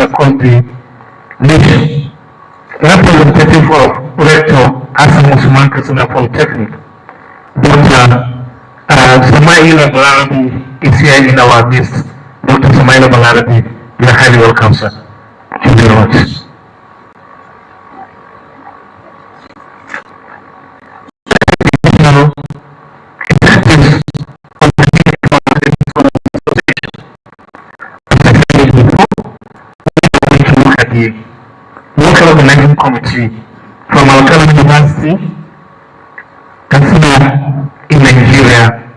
across the nation. Representative of Rector Hassan Usman Katsina Polytechnic, Dr. Samaila Balarabi is here in our midst. Dr. Samaila Balarabi, you are highly welcome, sir. Thank you very much. The local organizing committee from Alcala University, Katsina in Nigeria,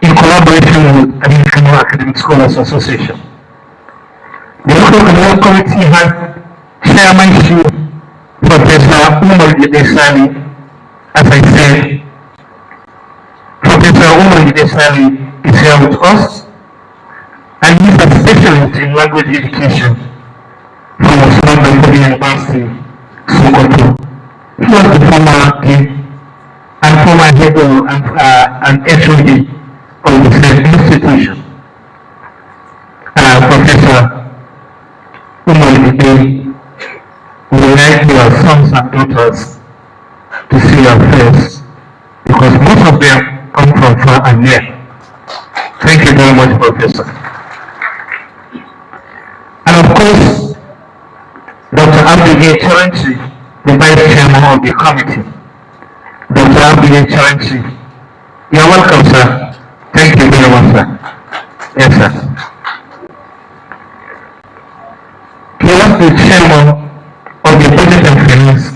in collaboration with American Academic Scholars Association. The local organizing committee has chairmanship Professor Umar Yedesali. As I said, Professor Umar Yedesali is here with us, and he's a specialist in language education from Osman University, Sokoto. He was the former dean and former head and HOD of the same institution. Professor Umar Yedesali, we would like your sons and daughters to see your face, because most of them come from far and near. Thank you very much, Professor. And of course, Dr. Abdi Charanchi, the Vice Chairman of the committee. Dr. Abdi Charanchi, you are welcome, sir. Thank you very much, sir. Yes, sir. He was the Chairman of the Budget and Finance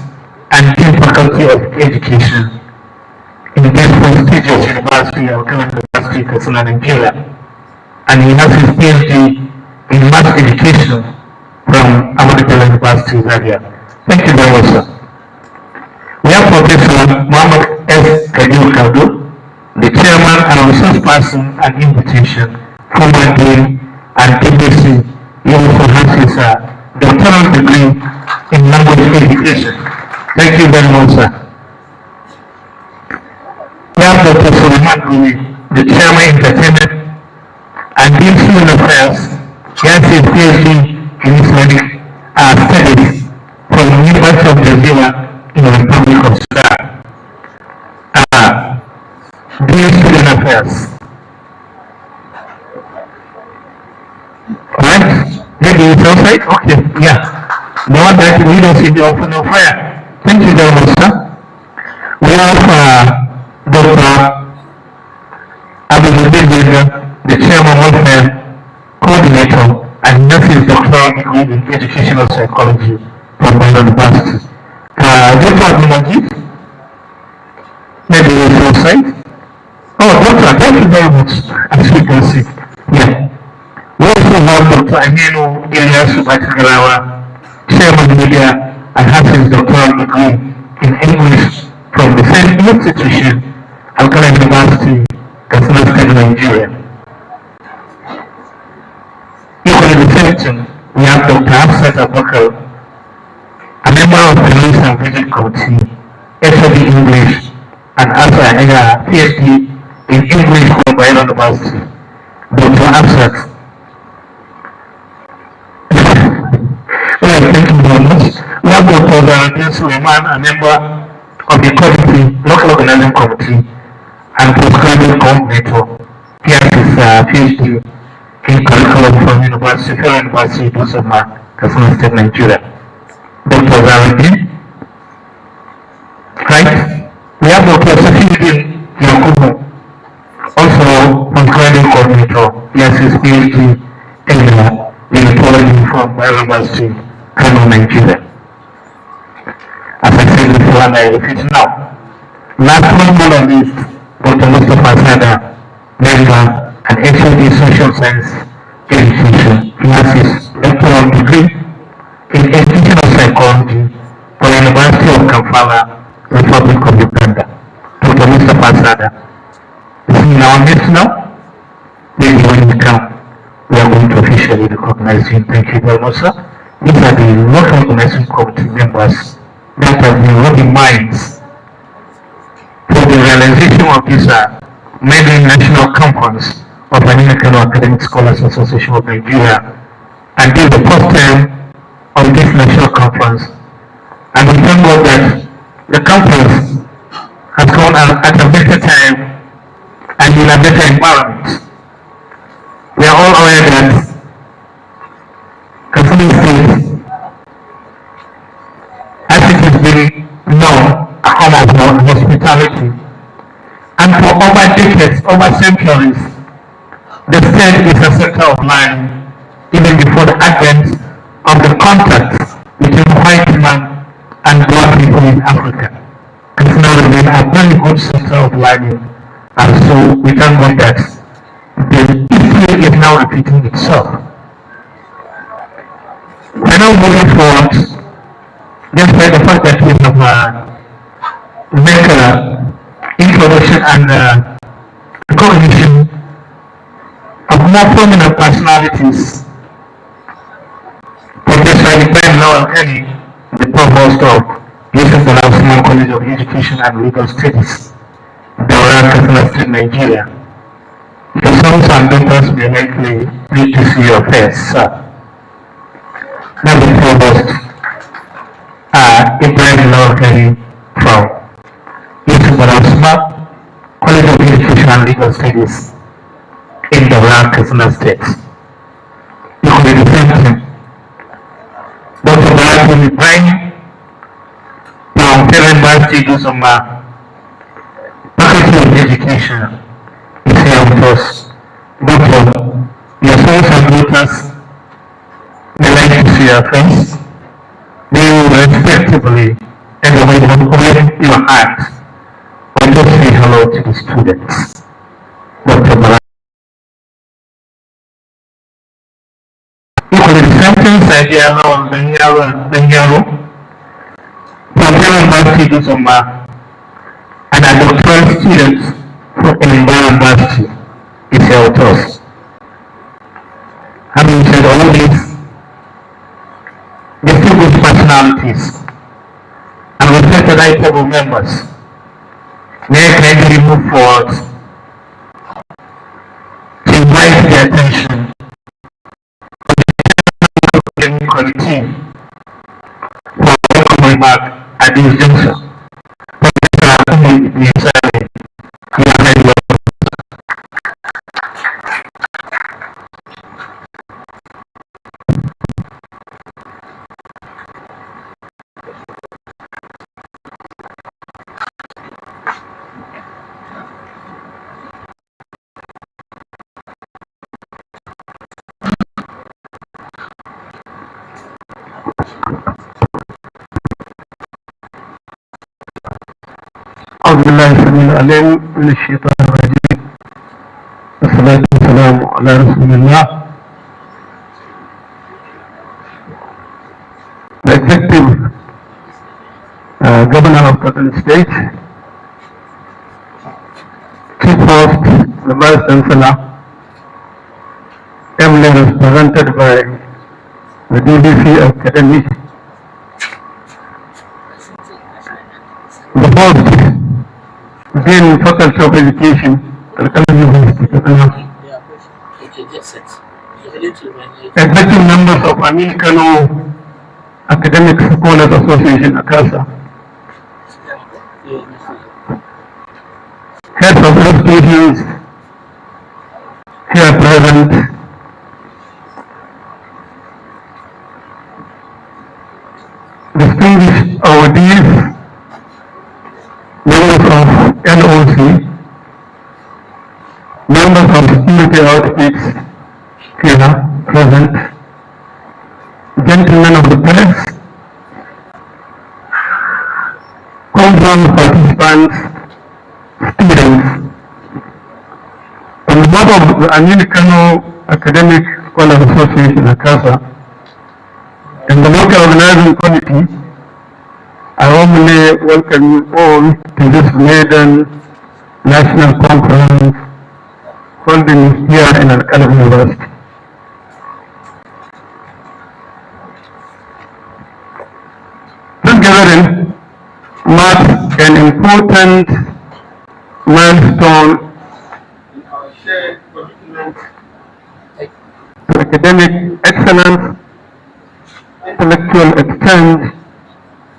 and Dean Faculty of Education in this prestigious university, Alcala University, Katsina, Nigeria. And he has his PhD in Mass Education from American University, Zaria. Thank you very much, sir. We have Professor Muhammad S. Kadir Kaldu, the Chairman and Resource Person and Invitation, former Dean and PhD. He also has his doctoral degree in language education. Thank you very much, sir. We have Dr. Suleiman Rui, the Chairman Entertainment and Dean Student Affairs. He has his PhD in Islamic studies from the University of Jazeera in the Republic of Sudan. Dean Student Affairs. Alright? Maybe it's outside? Okay, yeah. The one that lead us in the open of fire. Thank you very much, sir. We have Dr. Abdul the Chairman Welfare Coordinator and nurses doctoral degree in educational psychology from Baylor University. Dr. Abdulmajid, maybe it's outside. Oh, doctor, thank you very much. As you can see, yeah. We also have Dr. Aminu Ilyas Batagalawa, Chairman Media, and has his doctoral degree in English from the same institution, Alcala University, Katsina State, Nigeria. Equally the same thing, we have Dr. Hafsat Abakar, a member of the Police and Vision Committee, HOD English, and also a PhD in English from Baylor University. Dr. Hafsat. Well, thank you very much. We have Dr. Zaradin Suleiman, a member of the committee, local organizing committee, and prescribing coordinator. He has his PhD in curriculum from Federal University, Dusama, Katsina State, Nigeria. Dr. Zaradin. Right? We have Dr. Safidin Yakubu, also prescribing coordinator. He has his PhD in Unitology from Baylor University, Kano, Nigeria. As I said before, and I repeat now, last one more on this, Dr. Mustafa Sada, member and HOD Social Science Education. He has his doctoral degree in educational psychology from the University of Kampala, Republic of Uganda. Dr. Mustafa Sada is in our midst now. Maybe when we come, we are going to officially recognize him. Thank you very much, sir. These are the local organizing committee members that have been rubbing minds for the realization of this mega national conference of the American Academic Scholars Association of Nigeria. And this is the first time campus has gone out at a better time and in a better environment. We are all aware that Katsina State, as it has been known, a home of hospitality, and for over decades, over centuries, the state is a center of learning, even before the advent of the contact between white man and black people in Africa. It's now been a very good center of learning, and so we thank God that the history is now repeating itself. We're now moving forward, despite the fact that we have make introduction and recognition of more prominent personalities. Professor Ibrahim Lawal Kani, the provost of Yusuf Al Usman College of Education and Legal Studies, Daura, Katsina State, Nigeria. The sons and daughters may likely need to see your face, sir. Now the provost, Ibrahim Lawal Kani from Yusuf Al Usman College of Education and Legal Studies in Daura, Katsina State. You could be the same thing. Dr. Balaji Ibrahim from Federal University do some Faculty of Education is here with us. Doctor, your sons and daughters may like to see your face. They will respectively and the way you open your heart or just say hello to the students. Dr. Balaji. Equally the sentence idea now Benjaro from Federal University do some and a doctoral student from Edinburgh University is here with us. Having said all this, distinguished personalities and respected IPTV members, may I kindly move forward to invite the attention of the committee for welcome remark at this juncture. Professor Akumi Nisari, you are very welcome. أعوذ بالله السميع العليم من الشيطان الرجيم والصلاة والسلام على رسول الله. The executive governor of Katsina State, Chief Host, the Vice Chancellor, ably represented by the DDC Academy, the host, Dean Faculty of Education, executive members of Amin Kano Academic Scholars Association, ACASA, heads of institutions here present, distinguished awardees, members of NOC, members of security outfits here present, gentlemen of the press, conference participants, students, on behalf of the Amin Kano Academic Scholars Association, ACASA, and the local organizing committee, I warmly welcome you all to this maiden national conference holding here in Al-Qalam University. This gathering marks an important milestone in our shared commitment to academic excellence, intellectual exchange,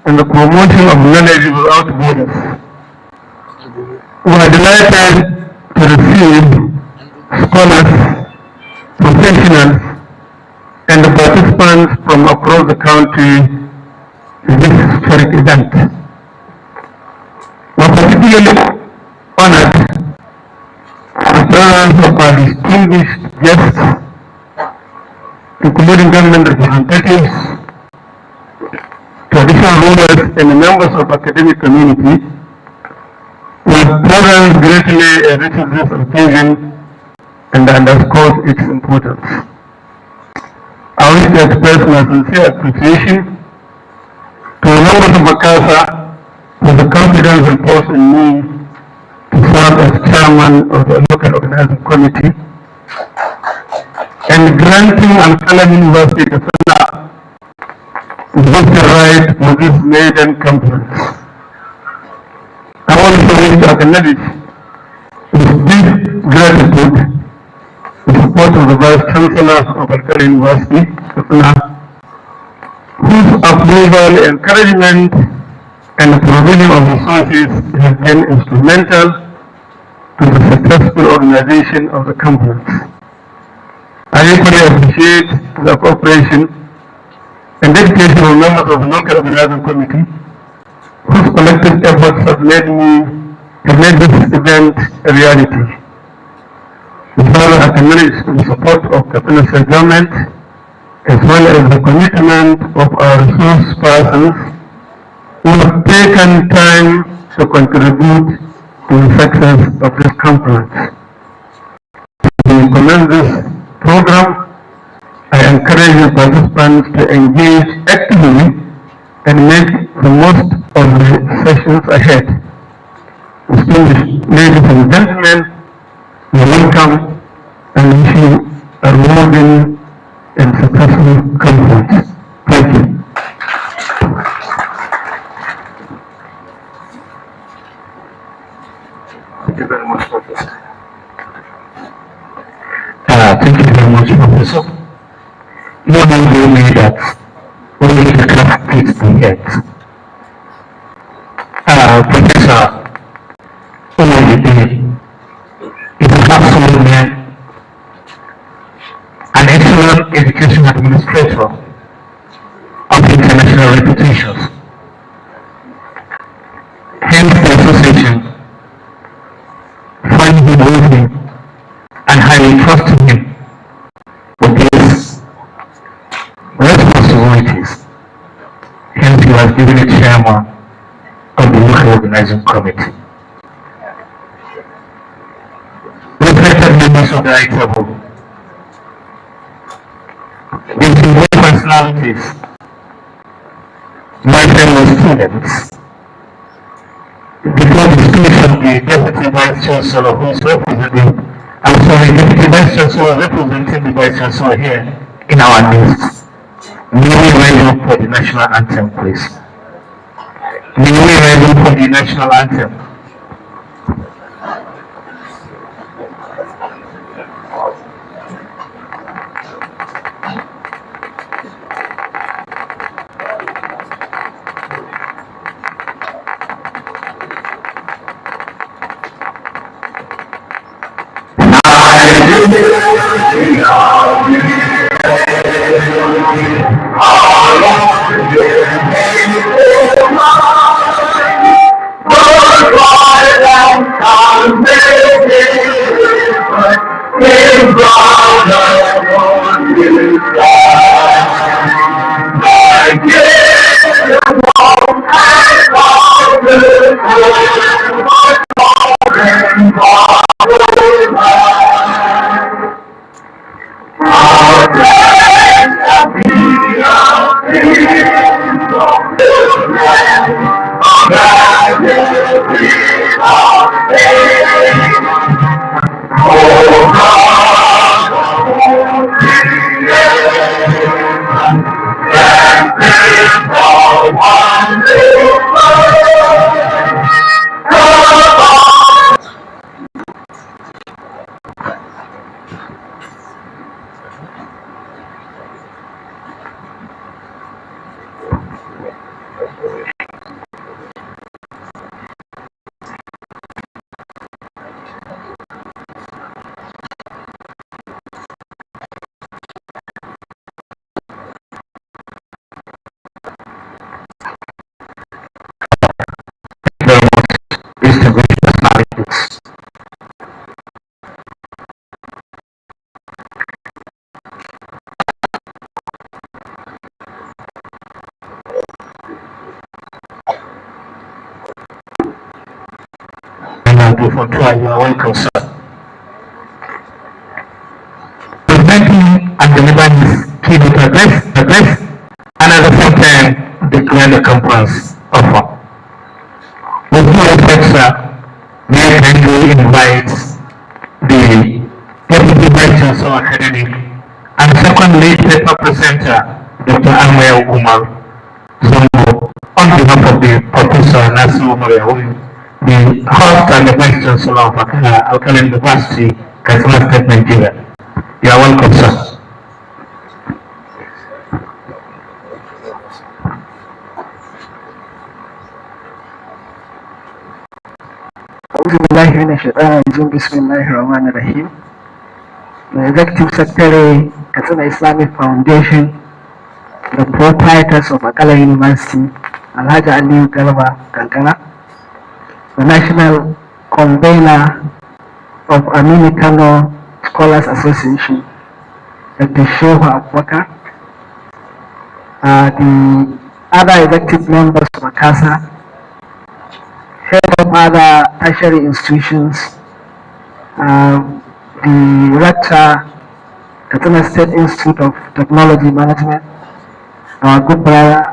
and the promotion of knowledge without borders. We are delighted to receive scholars, professionals, and the participants from across the country in this historic event. We are particularly honored the presence of our distinguished guests, including government representatives, traditional rulers, and members of academic community. Your presence greatly enriches this occasion and underscores its importance. I wish to express my sincere appreciation to the members of Makasa for the confidence reposed in me to serve as chairman of the local organizing committee and granting Al-Qalam University Kasala the right for this maiden conference. I also wish to acknowledge with deep gratitude the support of the Vice Chancellor of Al-Qalam University Kasala, whose approval, encouragement, and the provision of resources have been instrumental to the successful organization of the conference. I equally appreciate the cooperation and dedication of members of the local organizing committee, whose collective efforts have made this event a reality. We further acknowledge the support of the Katsina government, as well as the commitment of our resource persons who have taken time to contribute to the success of this conference. We commend this program. I encourage the participants to engage actively and make the most of the sessions ahead. Distinguished ladies and gentlemen, we welcome and wish you a rewarding and successful conference. Thank you. Thank you very much, Professor. Thank you very much, Professor. No one will me that only the craft fits the head. Professor Omodebe is a household man, an excellent education administrator of international reputation. Hence the association find him worthy and highly trusting him with his responsibilities. Hence he was given a chairman of the local organizing committee. Respected members of the ITV, distinguished personalities, my fellow students, before the speech of the Deputy Vice Chancellor who is representing, Deputy Vice Chancellor representing the Vice Chancellor here in our midst, may we rise up for the national anthem, please. May we rise up for the national anthem. Honorable Fontua. You are welcome, sir. Presenting and delivering his keynote address, and at the same time declare the conference offer. With due respect, sir, may I kindly invite the Deputy Vice Chancellor Academic and second lead paper presenter, Dr. Amaya Umar Zongo, on behalf of the Professor Nasir Umar Yahoui, the host and the Vice Chancellor of Alkali University, Katsina State, Nigeria. You are welcome, sir. Bismillahirrahmanirrahim. The Executive Secretary, Katsina Islamic Foundation, the proprietors of Akala University, Alhaji Ali Garba Kankana, the National Convener of Amini Kano Scholars Association, Dr. Shehu Abubakar, the other executive members of ACASA, head of other tertiary institutions, the rector, Katsina State Institute of Technology Management, our good brother,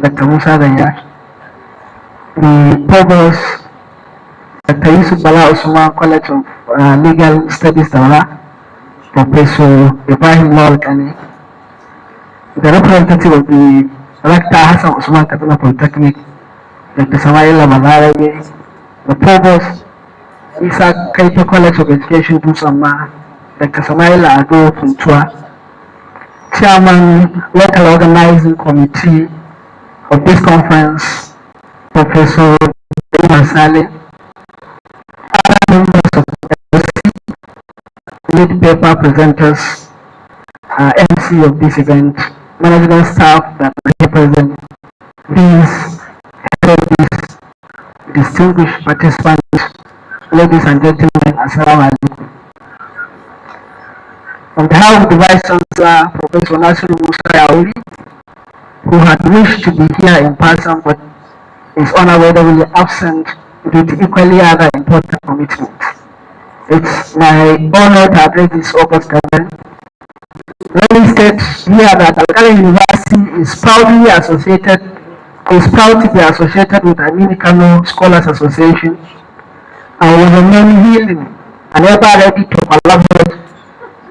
Dr. Musa Danya, the provost, Dr. Yusuf Bala Usman College of Legal Studies, Dawla, Professor Ibrahim Lawal, the representative of the rector, Hassan Usman Katsina Polytechnic, Dr. Samaila Balarabe, the provost, Isa Kaito College of Education, Dusama, Dr. Samaila Ado Funtua, Chairman, Local Organizing Committee of this conference, Professor Iman Saleh, other members of the lead paper presenters, MC of this event, management staff that represent these distinguished participants, ladies and gentlemen, assalamu alaikum. On behalf of the Vice Chancellor, Professor Nasir Musa Yahoui, who had wished to be here in person but is unavoidably absent due to equally other important commitments, it's my honor to address this August gathering. Let me state here that Alkali University is proud to be associated with Amini Kano Scholars Association and will remain willing and ever ready to collaborate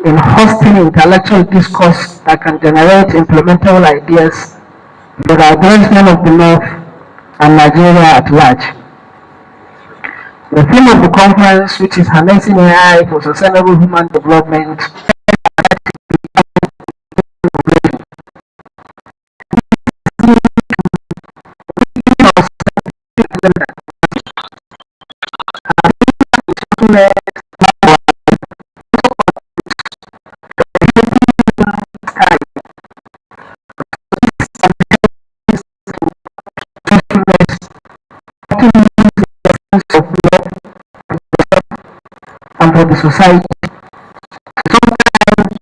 in hosting intellectual discourse that can generate implementable ideas for the advancement of the North and Nigeria at large. The theme of the conference, which is Harnessing AI for Sustainable Human Development, and for the society. Sometimes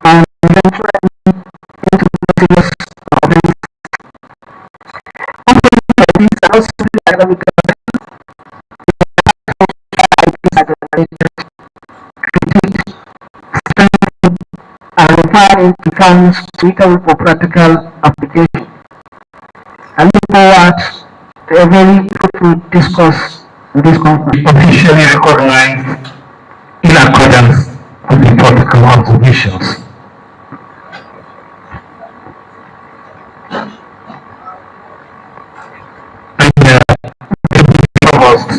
and eventually into serious offense. Companies like these are also academic and requiring to funds suitable for practical application. I look forward to a very fruitful discourse in this conference. Officially recognized in accordance with the protocol observations. Provost,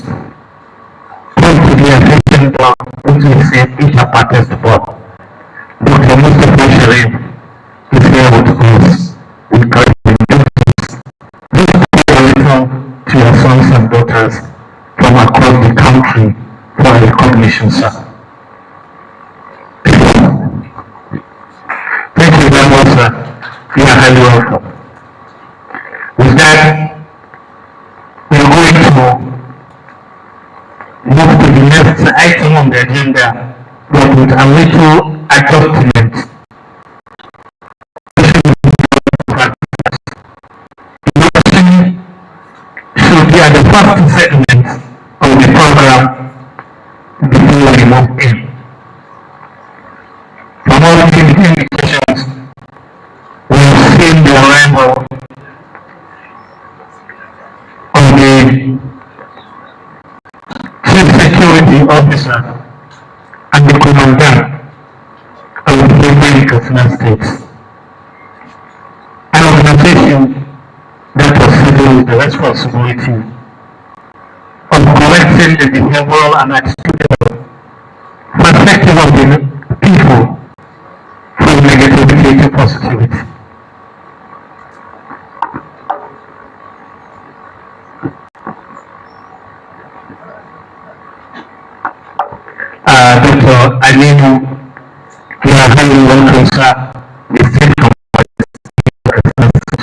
come to the attention block, which is each apartment board. Dr. Mustafa Sharif is here with us. We encourage you to your sons and daughters from across the country for recognition, sir. Thank you very much, sir. You are highly welcome. With that, we are going to move to the next item on the agenda, but with a little adjustment. The motion should be at the first segment arrival of the Chief Security Officer and the Commandant of the Neighboring Katsina States, an organization that was saddled with the responsibility of correcting the behavioral and attitudinal perspective of the people from negativity to positivity. Dr. Alinu, we are very welcome, sir. The state of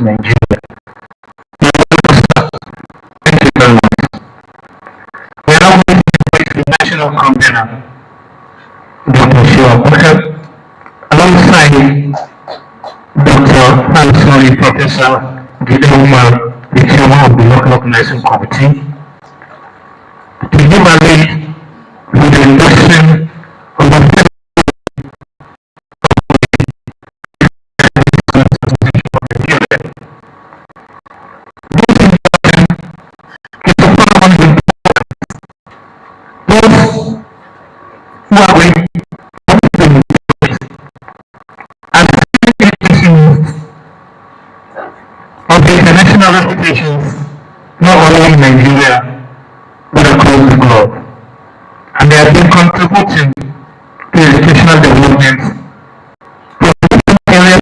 Nigeria. Thank you very much. We are now going to invite the national convener, Dr. Shiwa, alongside Dr. Ansori, Professor Gideon, the chairman of the local organizing committee, to give a lead with the induction of the who are going of the international reputations, not only in Nigeria, but across the globe. And they have been contributing to educational development from areas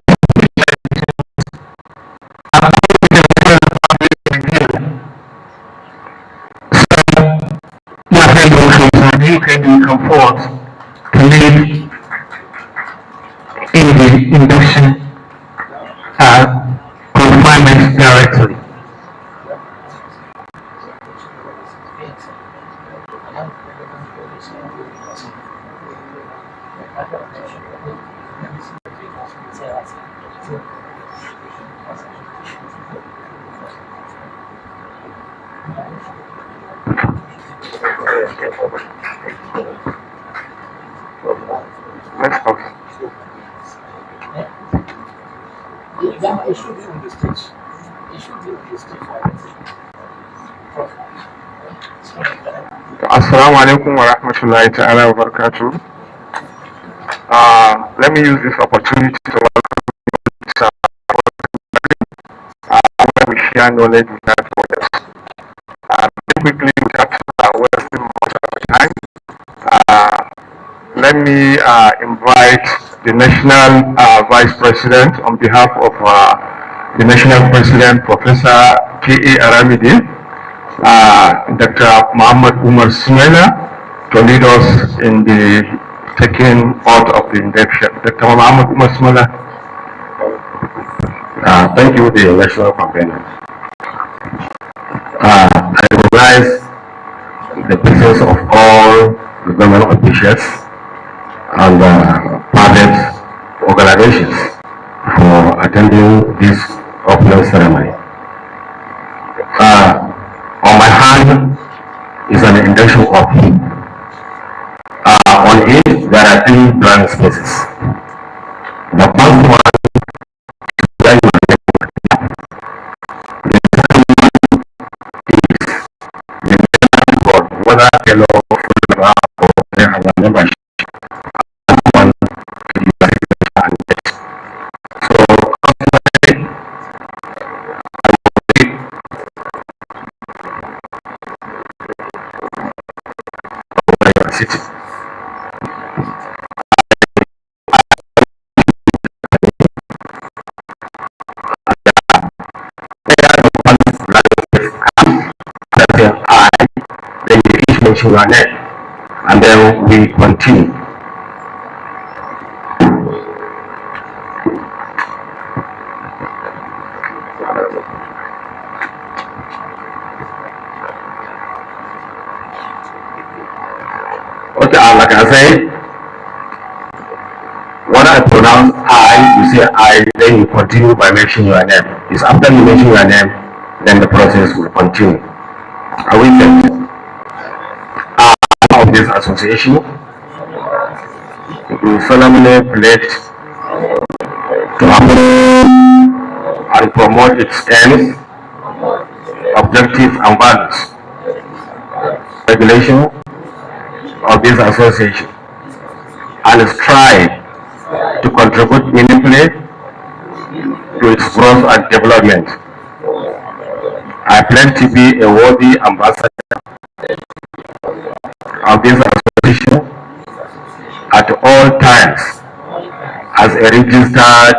you can come forth to lead in the induction confinement directly. Let's go. It should be on the stage. It should be on the stage. Assalamu alaikum wa rahmatullahi ta'ala wa barakatuh. Let me use this opportunity to welcome where we share knowledge with our audience. Very quickly, without wasting much of our time, let me invite the National Vice President on behalf of the National President, Professor K.A. Aramide, Dr. Muhammad Umar Sumaila, to lead us in the taking out of the induction. Dr. Muhammad Umar Sumaila. Thank you, the national convener. I recognize the presence of all the government officials and private organizations for attending this opening ceremony. On my hand is an induction copy. On it, there are 3 blank spaces. The first one is where you are. The second one is the membership board, whether fellow, full or they have a membership. One is your signature and date. So, consequently, I will read where you are sitting. Then you each mention your name, and then we continue. Okay, like I said, when I pronounce I, you say I, then you continue by mentioning your name. It's after you mention your name, then the process will continue. Are we set? Of this association, we solemnly pledge to uphold and promote its aims, objectives, and values. Regulation of this association and strive to contribute meaningfully to its growth and development. I pledge to be a worthy ambassador of this association at all times as a registered,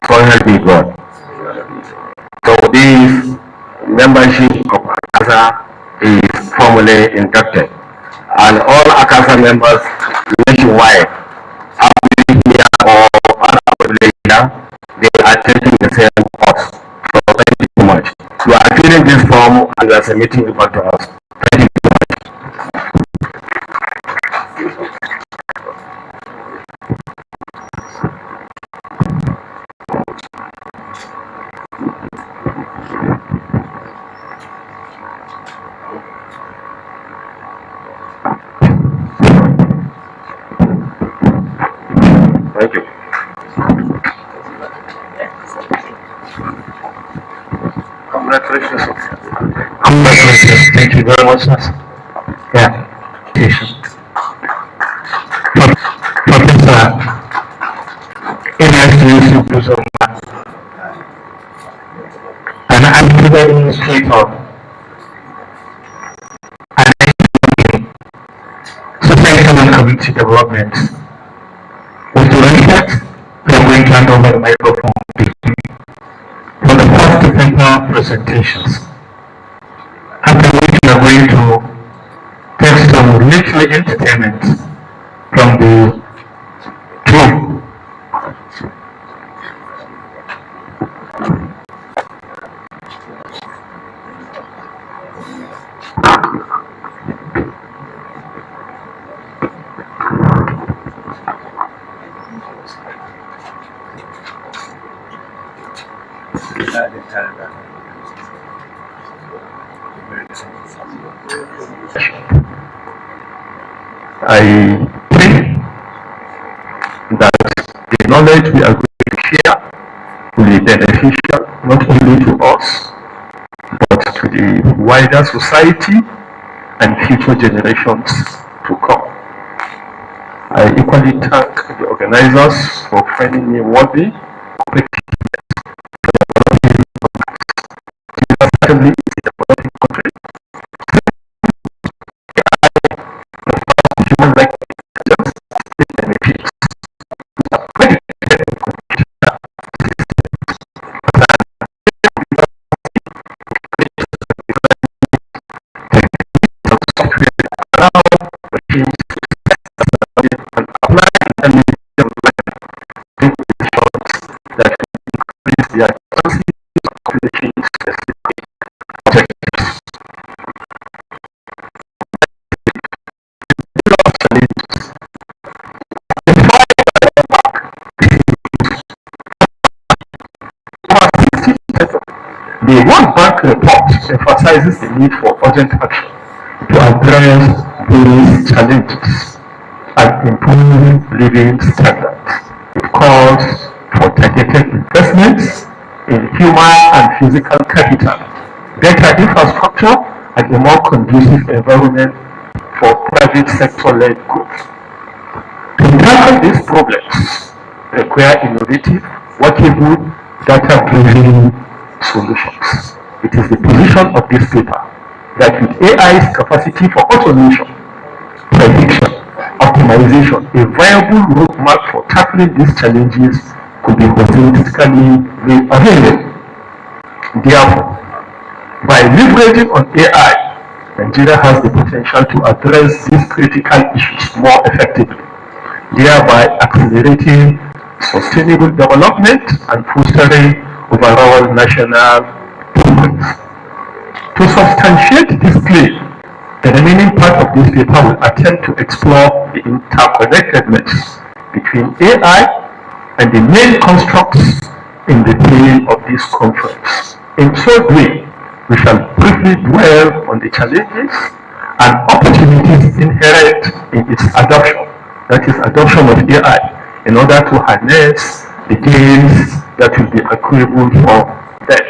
so help me God. So this membership of ACASA is formally inducted, and all ACASA members nationwide, here or other, they are taking the same course. So thank you so much. You are filling this form and you are submitting it back to us. Thank you so much. Thank you. Congratulations. Congratulations. Thank you very much, sir. Yeah. Professor, an active administrator, and social and community development. With the respect, we are going to hand over the microphone for the first paper presentations. After which we are going to take some literary entertainment from the two. I pray that the knowledge we are going to share will be beneficial not only to us, but to the wider society and future generations to come. I equally thank the organizers for finding me worthy. Certainly, it's a developing country. Human rights benefits. The World Bank report emphasizes the need for urgent action to address these challenges and improve living standards. It calls for targeted investments in human and physical capital, better infrastructure, and a more conducive environment for private sector-led growth. To tackle these problems require innovative, workable, data-driven solutions. It is the position of this paper that with AI's capacity for automation, prediction, optimization, a viable roadmap for tackling these challenges could be holistically made available. Therefore, by leveraging on AI, Nigeria has the potential to address these critical issues more effectively, thereby accelerating sustainable development and fostering overall national progress. To substantiate this claim, the remaining part of this paper will attempt to explore the interconnectedness between AI and the main constructs in the theme of this conference. In so doing, we shall briefly dwell on the challenges and opportunities inherent in its adoption, that is, adoption of AI, in order to harness the gains that will be accruable for them.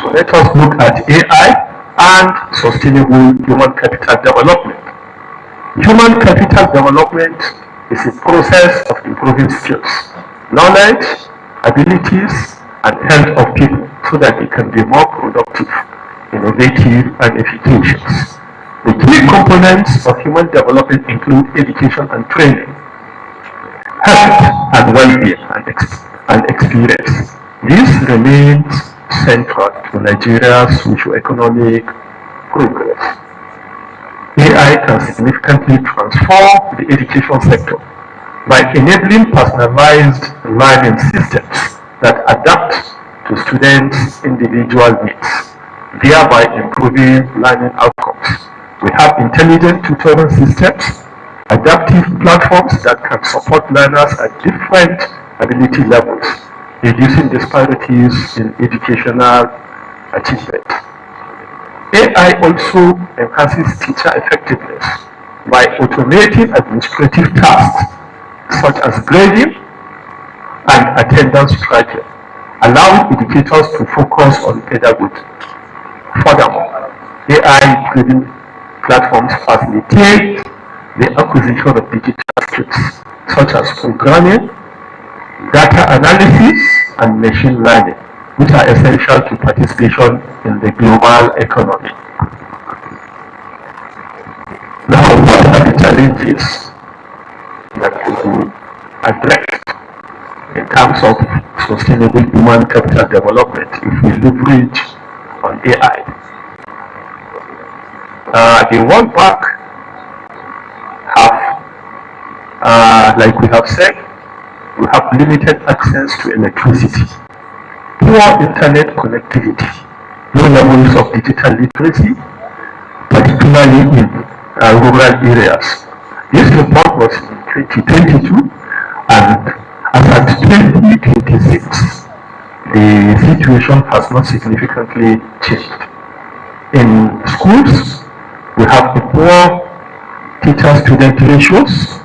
So let us look at AI and sustainable human capital development. Human capital development is a process of improving skills, knowledge, abilities, and health of people so that they can be more productive, innovative, and efficacious. The key components of human development include education and training, health and well-being, and experience. This remains central to Nigeria's socio-economic progress. AI can significantly transform the education sector by enabling personalized learning systems that adapt to students' individual needs, thereby improving learning outcomes. We have intelligent tutoring systems, adaptive platforms that can support learners at different ability levels, reducing disparities in educational achievement. AI also enhances teacher effectiveness by automating administrative tasks such as grading and attendance tracking, allowing educators to focus on pedagogy. Furthermore, AI-driven platforms facilitate the acquisition of digital skills such as programming, data analysis, and machine learning, which are essential to participation in the global economy. Now, what are the challenges that will be addressed in terms of sustainable human capital development if we leverage on AI? The World Bank have, like we have said, we have limited access to electricity, poor internet connectivity, low levels of digital literacy, particularly in rural areas. This report was in 2022, and as at 2026, the situation has not significantly changed. In schools, we have the poor teacher-student ratios,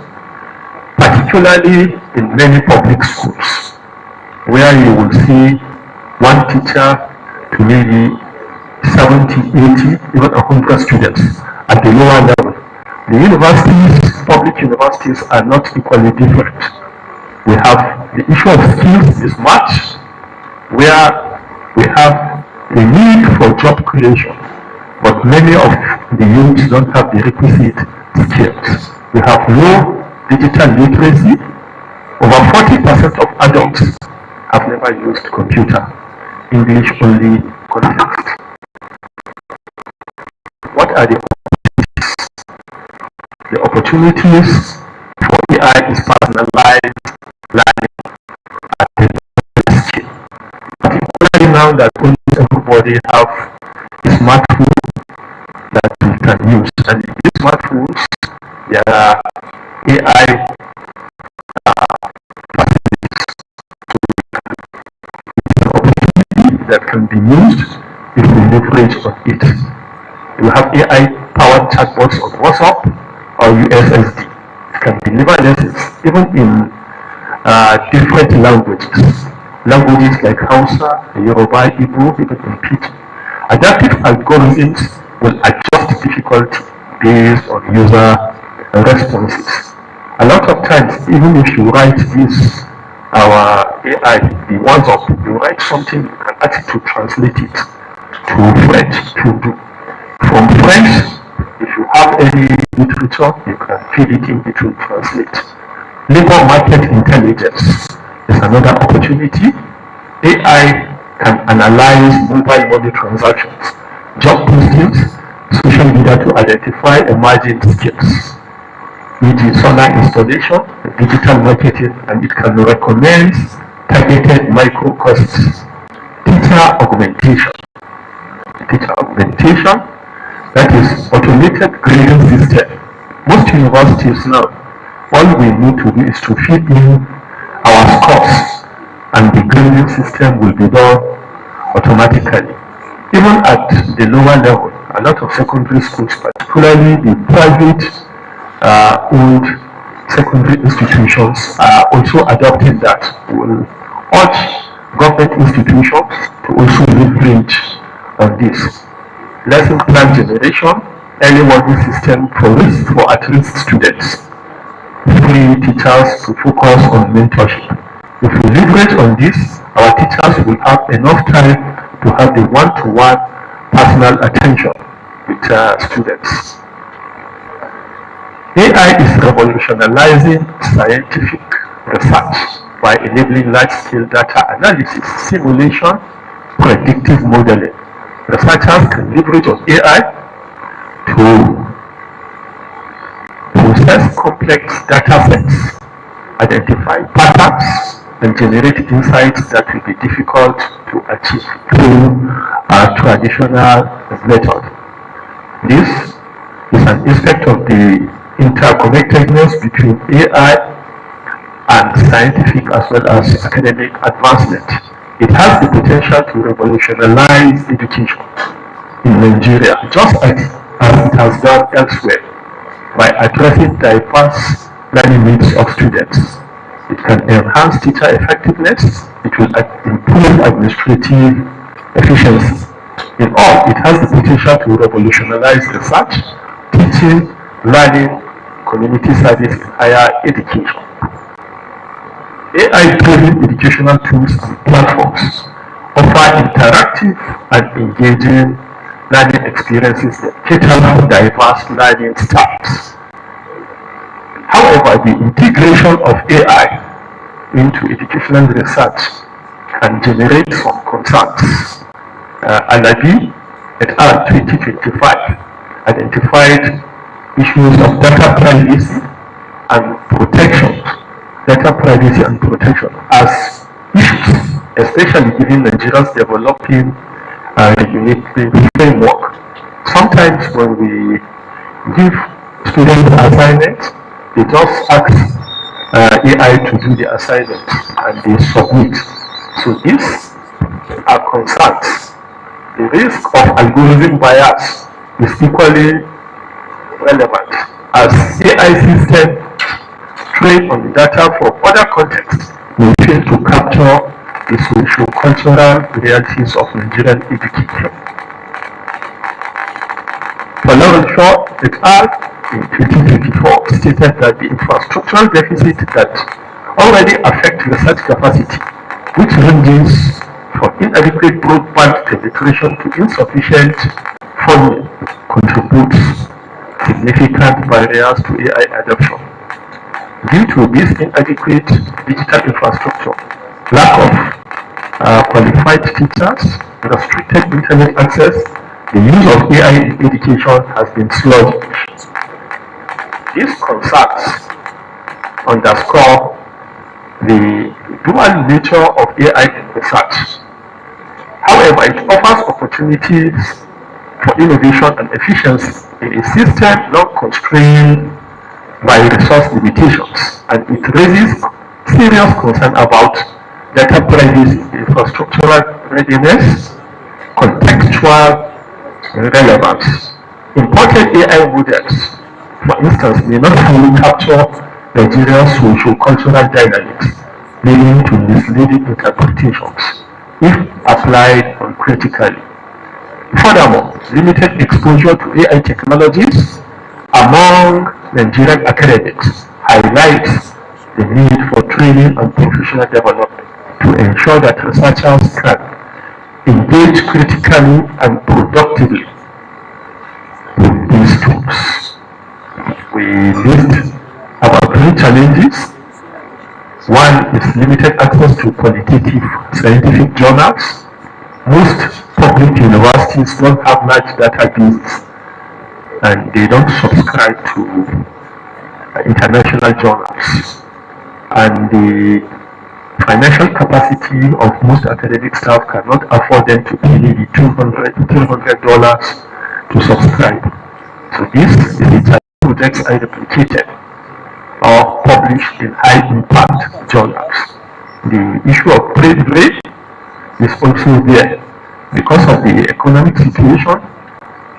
particularly in many public schools, where you will see one teacher to maybe 70, 80, even 100 students at the lower level. The universities, public universities, are not equally different. We have the issue of skills mismatch, where we have the need for job creation, but many of the youths don't have the requisite skills. We have low digital literacy. Over 40% of adults have never used computer, English only context. What are the opportunities for AI is personalized learning at the scale. Particularly now that almost everybody have a smartphone that we can use, and in these smartphones there are AI facilities that can be used if we leverage on it. We have AI-powered chatbots on WhatsApp or USSD. It can deliver lessons even in different languages. Languages like Hausa, Yoruba, Igbo, even in Pidgin. Adaptive algorithms will adjust difficulty based on user responses. A lot of times, even if you write this, our AI, the WhatsApp, you write something, you can ask it to translate it to French. From French, if you have any literature, you can feed it in, it will translate. Labor market intelligence is another opportunity. AI can analyze mobile money transactions, job postings, social media to identify emerging skills, e.g. solar installation, digital marketing, and it can recommend targeted micro courses. Teacher augmentation, that is automated grading system. Most universities now, all we need to do is to feed in our scores, and the grading system will be done automatically. Even at the lower level, a lot of secondary schools, particularly the private owned secondary institutions are also adopting that. We'll urge government institutions to also leverage on this. Lesson plan generation, early warning system for at-risk students, free teachers to focus on mentorship. If we leverage on this, our teachers will have enough time to have the one-to-one personal attention with students. AI is revolutionizing scientific research by enabling large-scale data analysis, simulation, predictive modeling. Researchers can leverage on AI to process complex data sets, identify patterns, and generate insights that will be difficult to achieve through a traditional method. This is an aspect of the interconnectedness between AI and scientific as well as academic advancement. It has the potential to revolutionize education in Nigeria, just as it has done elsewhere, by addressing diverse learning needs of students. It can enhance teacher effectiveness. It will improve administrative efficiency. In all, it has the potential to revolutionize research, teaching, learning, community service in higher education. AI-driven educational tools and platforms offer interactive and engaging learning experiences that cater for diverse learning styles. However, the integration of AI into educational research can generate some concerns. Alabi et al. 2025 identified issues of data privacy and protection as issues, especially given Nigeria's developing regulatory framework. Sometimes when we give students assignments, they just ask AI to do the assignment and they submit. So these are concerns. The risk of algorithm bias is equally relevant, as AI systems trained on the data from other contexts may fail to capture the socio-cultural realities of Nigerian education. Valerie Shaw et al. In 2024 stated that the infrastructural deficit that already affects research capacity, which ranges from inadequate broadband penetration to insufficient funding, contributes significant barriers to AI adoption. Due to this inadequate digital infrastructure, lack of qualified teachers, restricted internet access, the use of AI in education has been sluggish. These concerns underscore the dual nature of AI in research. However, it offers opportunities for innovation and efficiency in a system not constrained by resource limitations, and it raises serious concern about data privacy, infrastructural readiness, contextual relevance. Imported AI models, for instance, may not fully capture Nigeria's socio-cultural dynamics, leading to misleading interpretations if applied uncritically. Furthermore, limited exposure to AI technologies among Nigerian academics highlights the need for training and professional development to ensure that researchers can engage critically and productively with these tools. We list about 3 challenges. One is limited access to qualitative scientific journals. Most public universities don't have large databases and they don't subscribe to international journals. And the financial capacity of most academic staff cannot afford them to pay maybe $200 to subscribe. So this is the type of projects I replicated or published in high impact journals. The issue of bravery is also there. Because of the economic situation,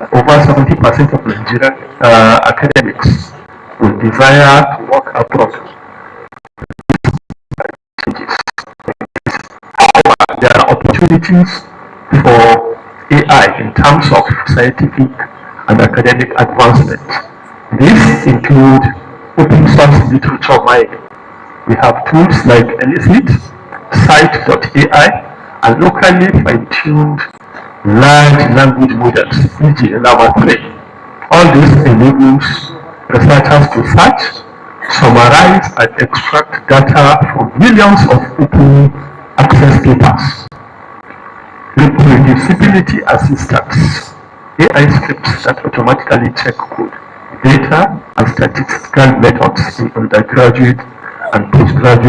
over 70% of Nigerian academics with desire to work abroad. However, there are opportunities for AI in terms of scientific and academic advancement. These include open source literature mining. We have tools like Elicit, Site.ai, and locally fine-tuned large language models, e.g. Lava 3. All this enables researchers to search, summarize, and extract data from millions of open access papers. Reproducibility assistance. AI scripts that automatically check code, data, and statistical methods in undergraduate and postgraduate